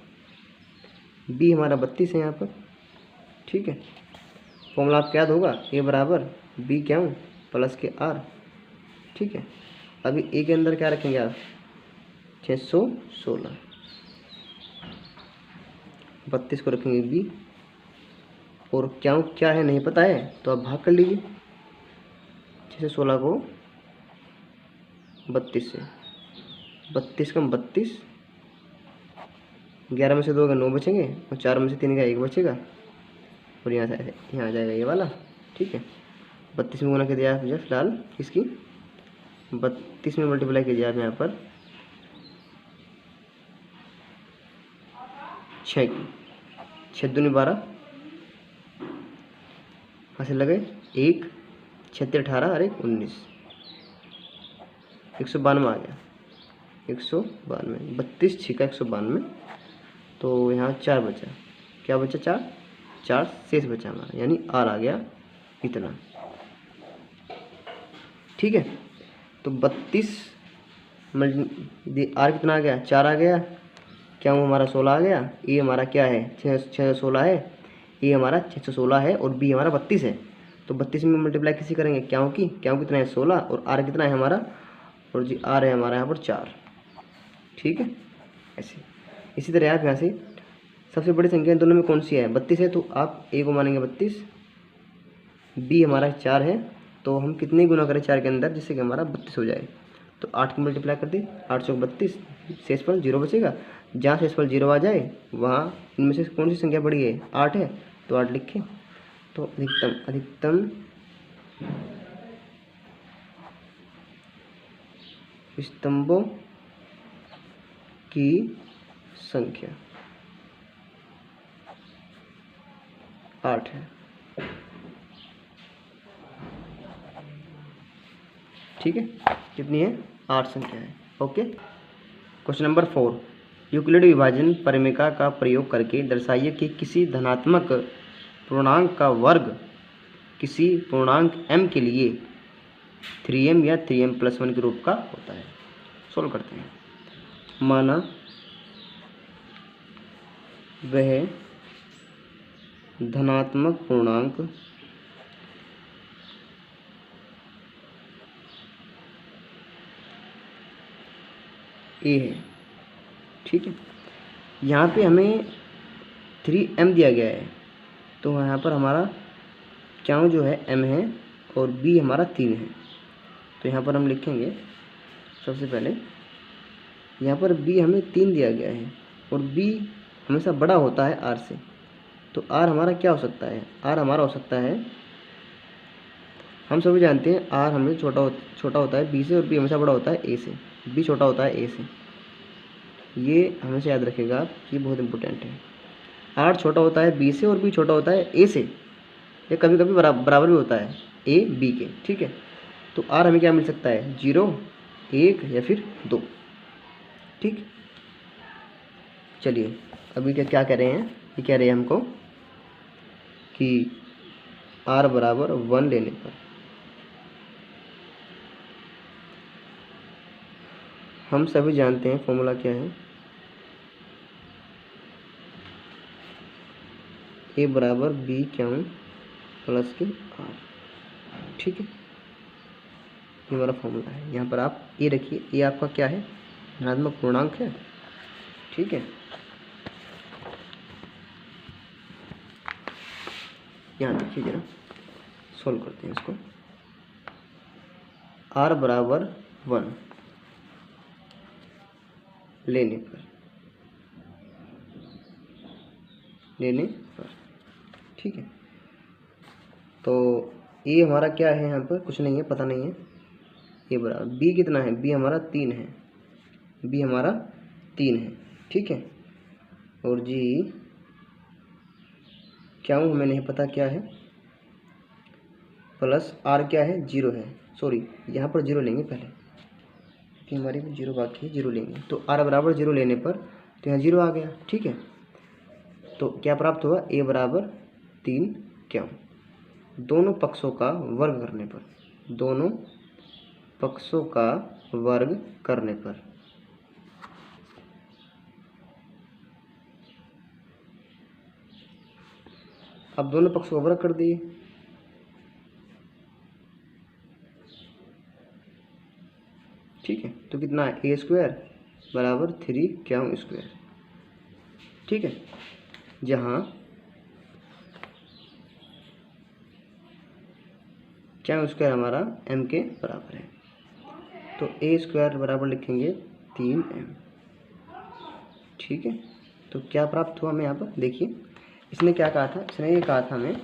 B हमारा 32 है यहाँ पर। ठीक है, फॉर्मूला आपको याद होगा A बराबर B क्या हूँ प्लस के R। ठीक है, अभी A के अंदर क्या रखेंगे आप 616, 32 को रखेंगे B, और क्या है नहीं पता है तो आप भाग कर लीजिए 616 को 32 से, 32 कम 32, 11 में से 2 का 9 बचेंगे और 4 में से 3 का 1 बचेगा, और यहाँ आ जाएगा ये वाला। ठीक है, 32 में गुना कर दिया आप फिलहाल इसकी, 32 में मल्टीप्लाई कीजिए आप यहाँ पर 6 की, 6 दूनी 12, कहाँ से लगे 1, 6 18 और 1 19, 192 आ गया, 192, 32 छिका 192, तो यहाँ 4 बचा, क्या बचा 4 शेष बचा हमारा, यानी R आ गया इतना। ठीक है, तो 32 R कितना आ गया 4 आ गया, क्या हमारा 16 आ गया, ये हमारा क्या है 616 है, ये हमारा 616 है और B हमारा 32 है। तो 32 में मल्टीप्लाई किसी करेंगे क्या कितना है 16 और R कितना है हमारा, और जी R है हमारा यहाँ पर 4। ठीक है, ऐसे इसी तरह आप यहाँ से सबसे बड़ी संख्या दोनों में कौन सी है 32 है, तो आप A को मानेंगे 32, B हमारा 4 है, तो हम कितने गुना करें 4 के अंदर जिससे कि हमारा 32 हो जाए, तो 8 की मल्टीप्लाई कर दी, 8 चौक 32, शेष पर 0 बचेगा, जहाँ शेष पर 0 आ जाए वहाँ इनमें से कौन सी संख्या बड़ी है 8 है, तो 8 लिखें। तो अधिकतम स्तंभों की संख्या 8 है। ठीक है, कितनी है 8 संख्या है। ओके, क्वेश्चन नंबर 4, यूक्लिड विभाजन परिमेय का प्रयोग करके दर्शाइए कि किसी धनात्मक पूर्णांक का वर्ग किसी पूर्णांक m के लिए 3m या 3m+1 के रूप का होता है। सोल्व करते हैं। माना वह धनात्मक पूर्णांक ए है, ठीक है। यहाँ पे हमें 3m दिया गया है, तो यहाँ पर हमारा क्या जो है m है और b हमारा 3 है। तो यहाँ पर हम लिखेंगे सबसे पहले, यहाँ पर b हमें 3 दिया गया है और b हमेशा बड़ा होता है r से, तो r हमारा क्या हो सकता है, r हमारा हो सकता है, हम सभी जानते हैं r हमें छोटा होता है b से और b हमेशा बड़ा होता है a से, b छोटा होता है a से। ये हमेशा याद रखिएगा आप, ये बहुत इंपॉर्टेंट है। r छोटा होता है b से और b छोटा होता है a से, ये कभी कभी बराबर भी होता है a b के, ठीक है। तो r हमें क्या मिल सकता है, 0, 1 या फिर 2, ठीक। चलिए अभी क्या कह रहे हैं, ये कह रहे हैं हमको कि r बराबर 1 लेने पर हम सभी जानते हैं फॉर्मूला क्या है, a बराबर b क्यों प्लस के r, ठीक है। ये हमारा फॉर्मूला है। यहाँ पर आप ए रखिए, ये आपका क्या है, धनात्मक पूर्णांक है, ठीक है। यहाँ देखिए जरा, सोल्व करते हैं इसको। r बराबर 1 लेने पर ठीक है। तो ए हमारा क्या है, यहाँ पर कुछ नहीं है, पता नहीं है। ए बराबर बी कितना है, बी हमारा 3 है, बी हमारा 3 है, ठीक है। और जी क्या हूँ हमें नहीं पता क्या है, प्लस आर क्या है, 0 है, सॉरी यहाँ पर 0 लेंगे पहले, कि हमारे में 0 बाकी है, 0 लेंगे। तो आर बराबर 0 लेने पर तो यहाँ 0 आ गया, ठीक है। तो क्या प्राप्त हुआ, ए बराबर 3 क्यों, दोनों पक्षों का वर्ग करने पर, दोनों पक्षों का वर्ग करने पर अब दोनों पक्षों का वर्ग कर दिए, ठीक है। तो कितना है, ए स्क्वायर बराबर 3 क्यों स्क्वायर, ठीक है। जहाँ क्या स्क्वायर हमारा m के बराबर है, तो ए स्क्वायर बराबर लिखेंगे 3m, ठीक है। तो क्या प्राप्त हुआ हमें यहाँ पर, देखिए इसने क्या कहा था, इसने ये कहा था हमें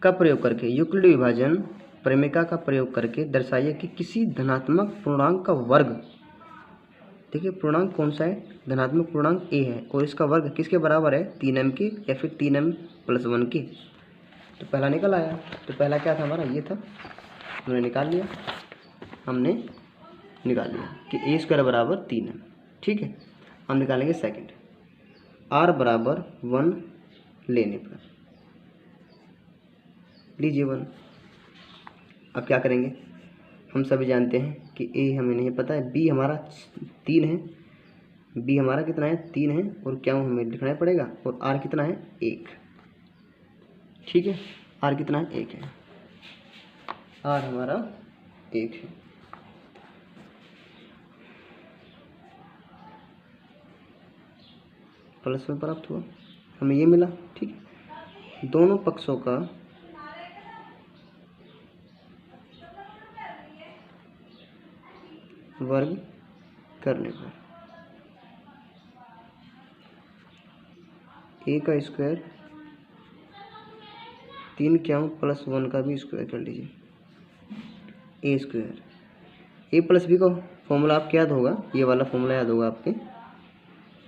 का प्रयोग करके, यूक्लिड विभाजन प्रमेय का प्रयोग करके दर्शाइए कि किसी धनात्मक पूर्णांक का वर्ग, देखिए पूर्णांक कौन सा है, धनात्मक पूर्णांक a है और इसका वर्ग किसके बराबर है, 3m के या फिर 3m + 1 के। तो पहला निकल आया, तो पहला क्या था हमारा, ये था, हमने निकाल लिया, कि ए स्क्वायर बराबर 3m, ठीक है। हम निकालेंगे सेकंड, r बराबर 1 लेने पर, लीजिए 1। अब क्या करेंगे, हम सभी जानते हैं कि ए हमें नहीं पता है, बी हमारा 3 है, बी हमारा कितना है, 3 है, और क्या हमें लिखना पड़ेगा, और आर कितना है, 1, ठीक है। आर कितना है, 1 है, आर हमारा 1 है। प्लस में प्राप्त हुआ, हमें ये मिला, ठीक है। दोनों पक्षों का वर्ग करने पर ए का स्क्वायर 3 क्यों प्लस 1 का भी स्क्वायर कर लीजिए, ए स्क्वायर, ए प्लस बी का फॉर्मूला आपको याद होगा, ये वाला फॉर्मूला याद होगा आपके,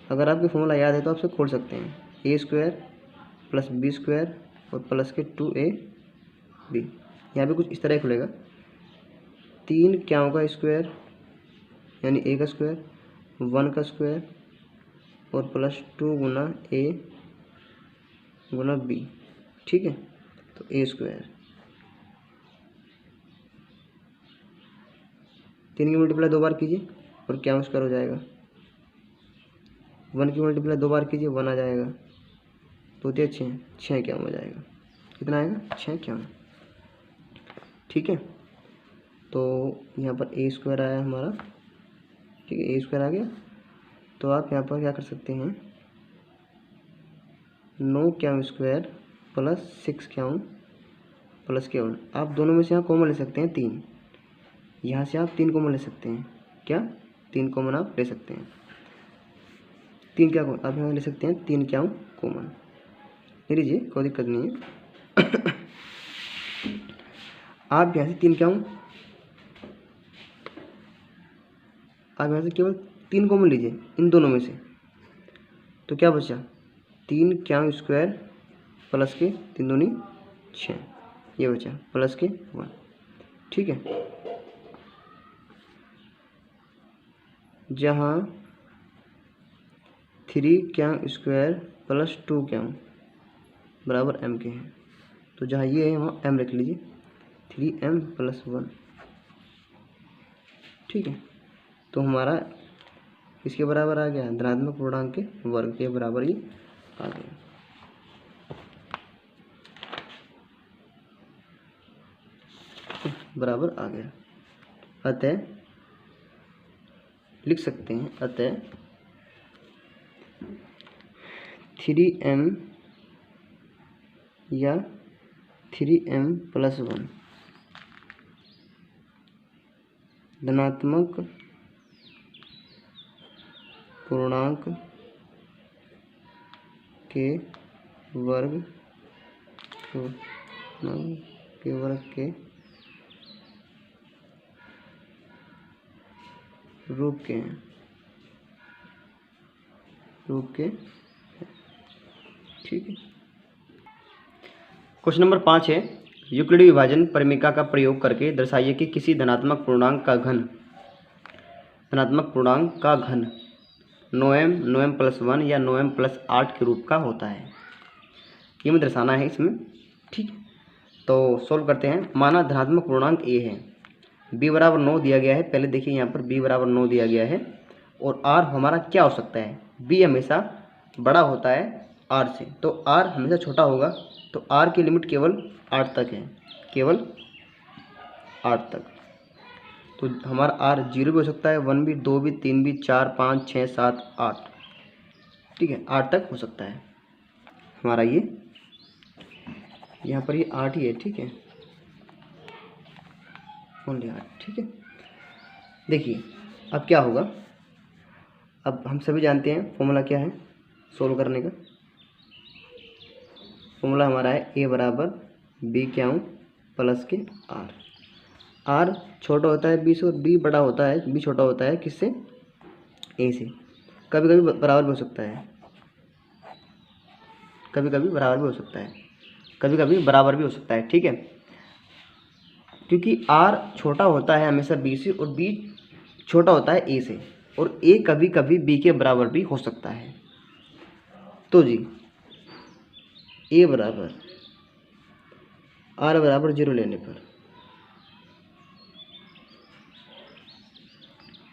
अगर आपके फॉर्मूला याद है तो आपसे खोल सकते हैं, ए स्क्वायर प्लस बी स्क्वायर और प्लस के 2ab, यहाँ भी कुछ इस तरह खुलेगा, 3 क्यों का स्क्वायर यानी ए का स्क्वायर, 1 का स्क्वायर और प्लस 2 गुना ए गुना बी, ठीक है। तो ए स्क्वायर 3 की मल्टीप्लाई 2 बार कीजिए और क्या स्क्वायर हो जाएगा, 1 की मल्टीप्लाई 2 बार कीजिए 1 आ जाएगा, 2 × 6 6 क्या हो जाएगा, कितना आएगा, 6 क्या, ठीक है। तो यहाँ पर ए स्क्वायर आया हमारा ठीक है, ए स्क्वायर आ गया। तो आप यहाँ पर क्या कर सकते हैं, 9 क्याम स्क्वायर प्लस 6 क्याम प्लस K1। आप दोनों में से यहाँ कॉमन ले सकते हैं 3, यहाँ से आप 3 कॉमन ले सकते हैं। क्या 3 कॉमन आप ले सकते हैं, 3 क्या आप यहाँ ले सकते हैं, 3 क्या कॉमन ले लीजिए, कोई दिक्कत नहीं है। आप यहाँ से 3 क्या आप यहाँ से केवल 3 कॉमन लीजिए इन दोनों में से, तो क्या बचा, 3 क्या स्क्वायर प्लस के 3 दूनी 6, ये बचा प्लस के 1। ठीक है, जहाँ 3 क्या स्क्वायर प्लस 2 क्या बराबर m के हैं, तो जहाँ ये है वहाँ m रख लीजिए, 3m प्लस 1। ठीक है, तो हमारा किसके बराबर आ गया, धनात्मक पूर्णांक के वर्ग के बराबर ही आ गया। बराबर आ गया, अतः लिख सकते हैं, अतः 3m या 3m प्लस 1 धनात्मक पूर्णांक के वर्ग के रूप के ठीक है। क्वेश्चन नंबर 5 है, यूक्लिडी विभाजन परिमिका का प्रयोग करके दर्शाइए कि किसी धनात्मक पूर्णांक का घन 9m प्लस 1 या 9m प्लस 8 के रूप का होता है। ये हमें दर्शाना है इसमें। ठीक है, तो सोल्व करते हैं। माना धनात्मक पूर्णांक a है, b बराबर 9 दिया गया है। पहले देखिए यहाँ पर b बराबर 9 दिया गया है, और r हमारा क्या हो सकता है, b हमेशा बड़ा होता है r से, तो r हमेशा छोटा होगा, तो r की लिमिट केवल 8 तक है, केवल 8 तक। तो हमारा r 0 भी हो सकता है, 1 भी, 2 भी, 3 भी, 4, 5, 6, 7, 8। ठीक है, 8 तक हो सकता है हमारा ये, यहाँ पर ये 8 ही है। ठीक है, ओनली 8। ठीक है, देखिए अब क्या होगा, अब हम सभी जानते हैं फॉर्मूला क्या है सोल्व करने का। फॉर्मूला हमारा है a बराबर b क्या प्लस के r छोटा होता है b से, और b बड़ा होता है, b छोटा होता है किससे, a से। कभी कभी बराबर भी हो सकता है, कभी कभी बराबर भी हो सकता है, कभी कभी बराबर भी हो सकता है। ठीक है, क्योंकि r छोटा होता है हमेशा b से, और b छोटा होता है a से, और a कभी कभी b के बराबर भी हो सकता है। तो जी a बराबर r बराबर 0 लेने पर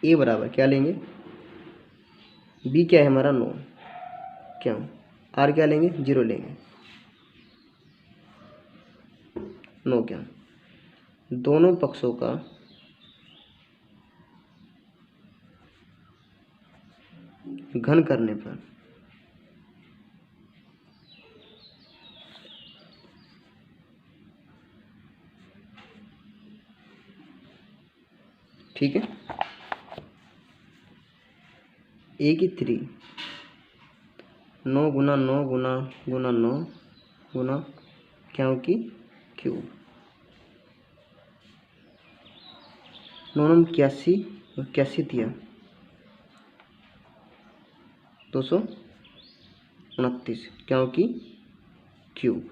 a बराबर क्या लेंगे, b क्या है हमारा 9 क्या, r क्या लेंगे 0 लेंगे, 9 क्या, दोनों पक्षों का घन करने पर ठीक है, a की 3 9 गुना 9 गुना 9 गुना क्या की क्यूब, 9 81 और 81 दिया 229 क्या की क्यूब।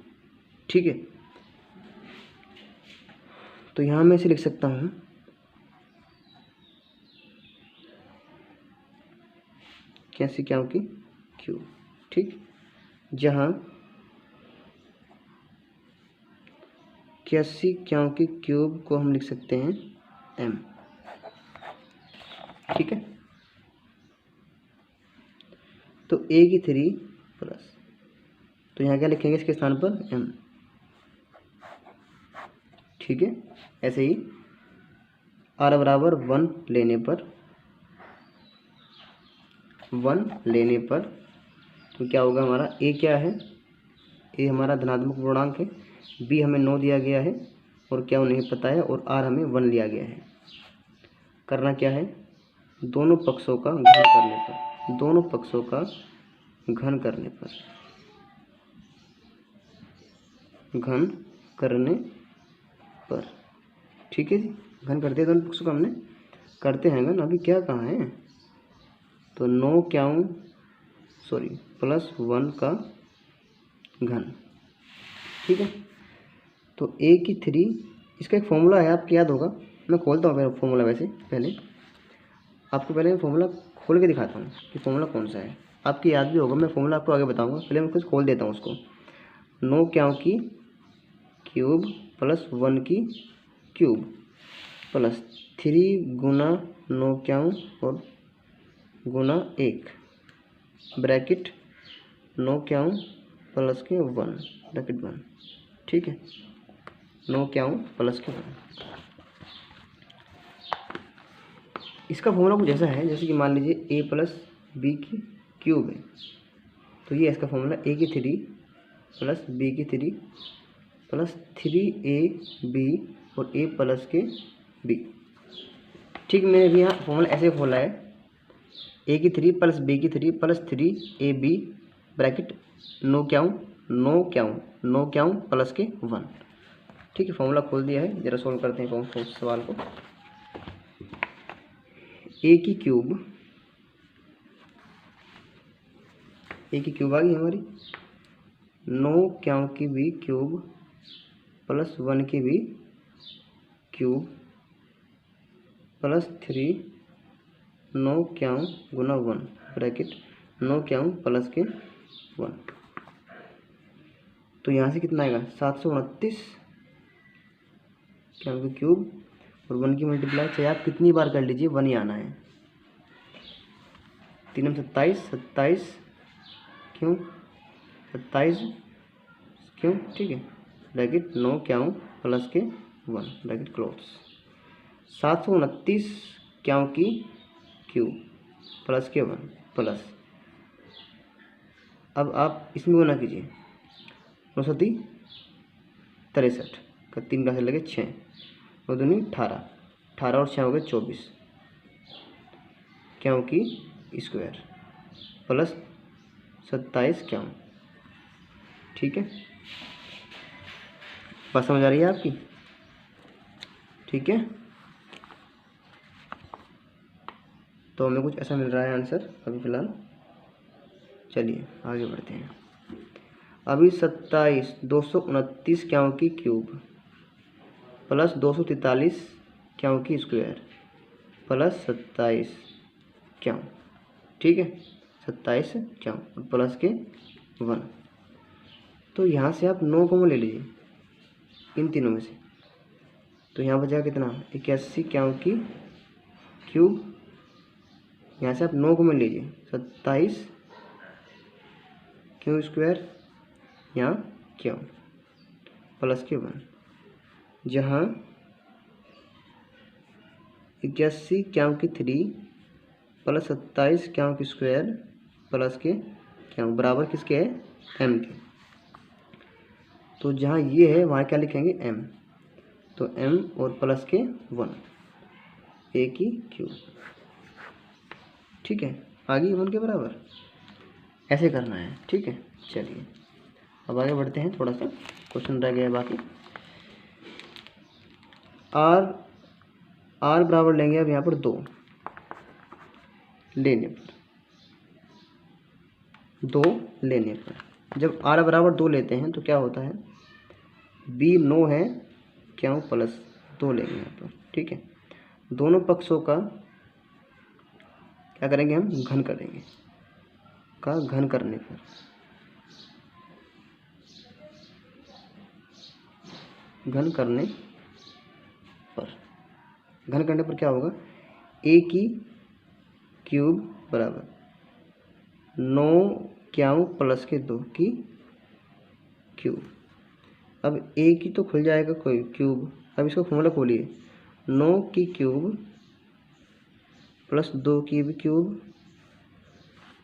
ठीक है, तो यहाँ मैं इसे लिख सकता हूँ कैसे क्या की क्यूब। ठीक, जहाँ 81 क्या की क्यूब को हम लिख सकते हैं m। ठीक है, तो a की 3 प्लस, तो यहाँ क्या लिखेंगे इसके स्थान पर m। ठीक है, ऐसे ही r बराबर 1 लेने पर 1 लेने पर तो क्या होगा हमारा, ए क्या है, ए हमारा धनात्मक पूर्णांक है, बी हमें 9 दिया गया है और क्या नहीं पता है, और आर हमें 1 लिया गया है। करना क्या है, दोनों पक्षों का घन करने पर, दोनों पक्षों का घन करने पर, घन करने पर, ठीक है जी। घन करते हैं दोनों पक्षों का, हमने करते हैं घन, अभी क्या कहाँ है, तो 9 प्लस 1 का घन, ठीक है। तो ए की 3, इसका एक फॉर्मूला है, आपको याद होगा, मैं खोलता हूँ पहले फॉर्मूला, वैसे पहले आपको पहले मैं फॉर्मूला खोल के दिखाता हूँ कि फॉर्मूला कौन सा है, आपकी याद भी होगा, मैं फॉर्मूला आपको आगे बताऊँगा, पहले मैं कुछ खोल देता हूँ उसको। 9 की क्यूब प्लस 1 की क्यूब प्लस 3 गुना 9 और गुना 1 ब्रैकेट 9 प्लस के 1 ब्रैकेट 1, ठीक है। 9 प्लस के 1, इसका फॉर्मूला कुछ ऐसा है, जैसे कि मान लीजिए a प्लस बी की क्यूब है, तो ये इसका फॉर्मूला a की 3 प्लस b की 3 प्लस 3ab और a प्लस के b, ठीक। मैंने अभी यहाँ फॉर्मूला ऐसे खोला है, a की 3 प्लस b की 3 प्लस 3ab ब्रैकेट 9 प्लस के 1, ठीक है। फॉर्मूला खोल दिया है, जरा सॉल्व करते हैं सवाल को। a की क्यूब आ गई हमारी, 9 की भी क्यूब प्लस 1 की भी क्यूब प्लस 3 9 गुना 1 ब्रैकेट 9 प्लस के 1, तो यहाँ से कितना आएगा 729 की क्यूब और 1 की मल्टीप्लाई, चाहे आप कितनी बार कर लीजिए 1 ही आना है। 3 27 क्यों 27 क्यों, ठीक है। ब्रैकेट 9 प्लस के 1 ब्रैकेट क्लोज, 729 की क्यूब प्लस के 1 प्लस, अब आप इसमें गुना कीजिए, 963 का 3 का से लगे 6 और 2 18 और 6 हो गए 24 की स्क्वायर प्लस 27 ठीक है। बात समझ आ रही है आपकी, ठीक है। तो हमें कुछ ऐसा मिल रहा है आंसर अभी फ़िलहाल। चलिए आगे बढ़ते हैं। अभी 229 की क्यूब प्लस 243 की स्क्वायर प्लस 27 ठीक है, 27 प्लस के 1, तो यहाँ से आप 9 कॉमन ले लीजिए इन तीनों में से, तो यहाँ बचा कितना 81 की क्यूब, यहाँ से आप 9 कॉमन लीजिए, 27 स्क्वायर यहाँ प्लस के 1, जहाँ 81 की 3 प्लस 27 की स्क्वायर प्लस के बराबर किसके है m के, तो जहाँ ये है वहाँ क्या लिखेंगे m, तो m और प्लस के 1 a की क्यूब, ठीक है। आगे 1 के बराबर ऐसे करना है, ठीक है। चलिए अब आगे बढ़ते हैं, थोड़ा सा क्वेश्चन रह गया है बाकी। r बराबर लेंगे अब यहाँ पर 2 लेने पर, जब r बराबर 2 लेते हैं तो क्या होता है, b 9 है प्लस 2 लेंगे यहाँ पर, ठीक है। दोनों पक्षों का क्या करेंगे हम, घन करेंगे, का घन करने पर घन करने पर क्या होगा, a की क्यूब बराबर 9 प्लस के 2 की क्यूब, अब a की तो खुल जाएगा कोई क्यूब, अब इसको फॉर्मूला खोलिए, 9 की क्यूब प्लस 2 की भी cube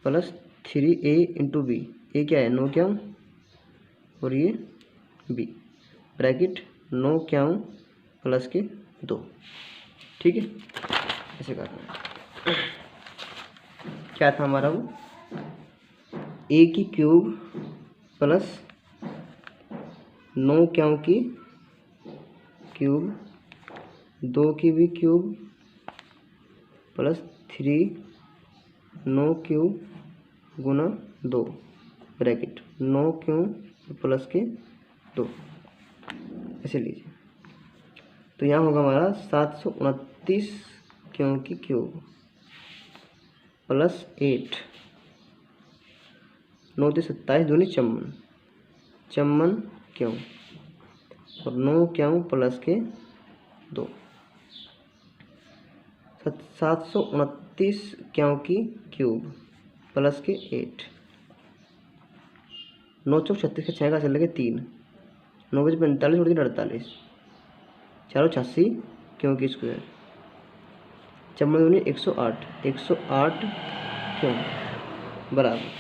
plus 3a into b, a क्या है 9 क्यों और ये b, ब्रैकेट 9 क्यों प्लस के 2। ठीक है, ऐसे करना है। क्या था हमारा वो, a की क्यूब प्लस 9 क्यों की क्यूब, 2 की भी क्यूब प्लस 3 9 क्यूब गुना 2, ब्रैकेट 9 क्यों प्लस के 2, ऐसे लीजिए। तो यहाँ होगा हमारा 729 क्यों की क्यूब प्लस 8, 9 3 27 दूनी 54, 54 क्यों और 9 क्यों प्लस के 2, 729 क्यों की क्यूब प्लस के 8, 9 चौक 36 के 6 का चल लगे 3, 9 बजे 45 उड़ 48, 4 86 क्यों की स्क्वायर, चम्मच दूनी 108, 108 क्यों बराबर।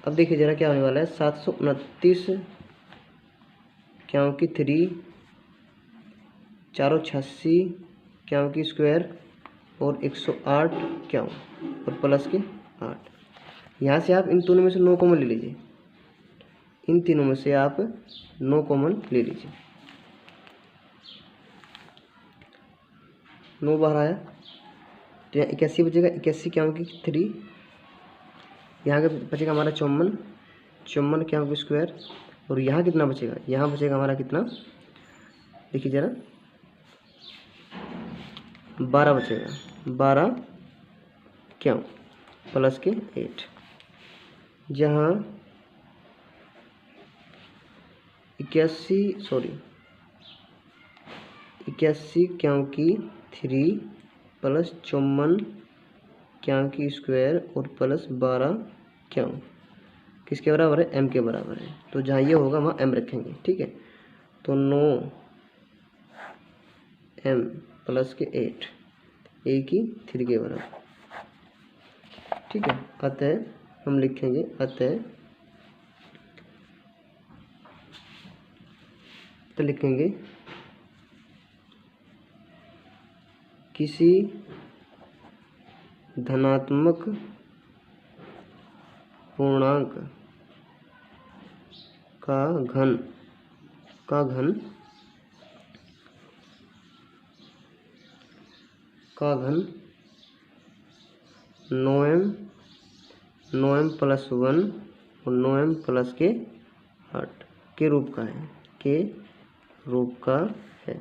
अब देखिए जरा क्या होने वाला है, 729 क्यों की 3, 486 क्यों की स्क्वायर और 108 क्यों और प्लस के 8। यहाँ से आप इन दोनों में से 9 कॉमन ले लीजिए, इन तीनों में से आप 9 कॉमन ले लीजिए। 9 बाहर आया तो यहाँ 81 बचेगा, 81 क्यों की 3, यहाँ का बचेगा हमारा 54, 54 क्यों की स्क्वायर और यहाँ कितना बचेगा, यहाँ बचेगा हमारा कितना, देखिए जरा 12 बचेगा, 12 क्यों प्लस के 8, जहाँ 81 क्यों की 3 प्लस 54 क्यों की स्क्वायर और प्लस 12 क्यों किसके बराबर है, m के बराबर है। तो जहाँ ये होगा वहाँ m रखेंगे। ठीक है, तो 9 m प्लस के 8 a की 3 के बराबर। ठीक है, अतः हम लिखेंगे, अतः तो लिखेंगे किसी धनात्मक पूर्णांक का घन 9m प्लस 1 और 9m प्लस के 8 के रूप का है, के रूप का है।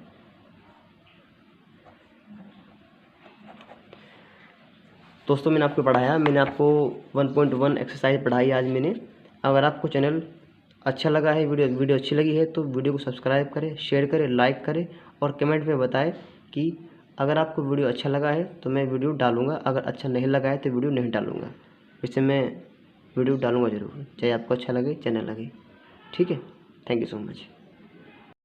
दोस्तों मैंने आपको पढ़ाया, मैंने आपको 1.1 एक्सरसाइज पढ़ाई आज मैंने। अगर आपको चैनल अच्छा लगा है, वीडियो अच्छी लगी है तो वीडियो को सब्सक्राइब करें, शेयर करें, लाइक करें और कमेंट में बताएं कि अगर आपको वीडियो अच्छा लगा है तो मैं वीडियो डालूंगा, अगर अच्छा नहीं लगा है तो वीडियो नहीं डालूंगा। इससे मैं वीडियो डालूंगा ज़रूर, चाहे आपको अच्छा लगे चाहे ना लगे। ठीक है, थैंक यू सो मच।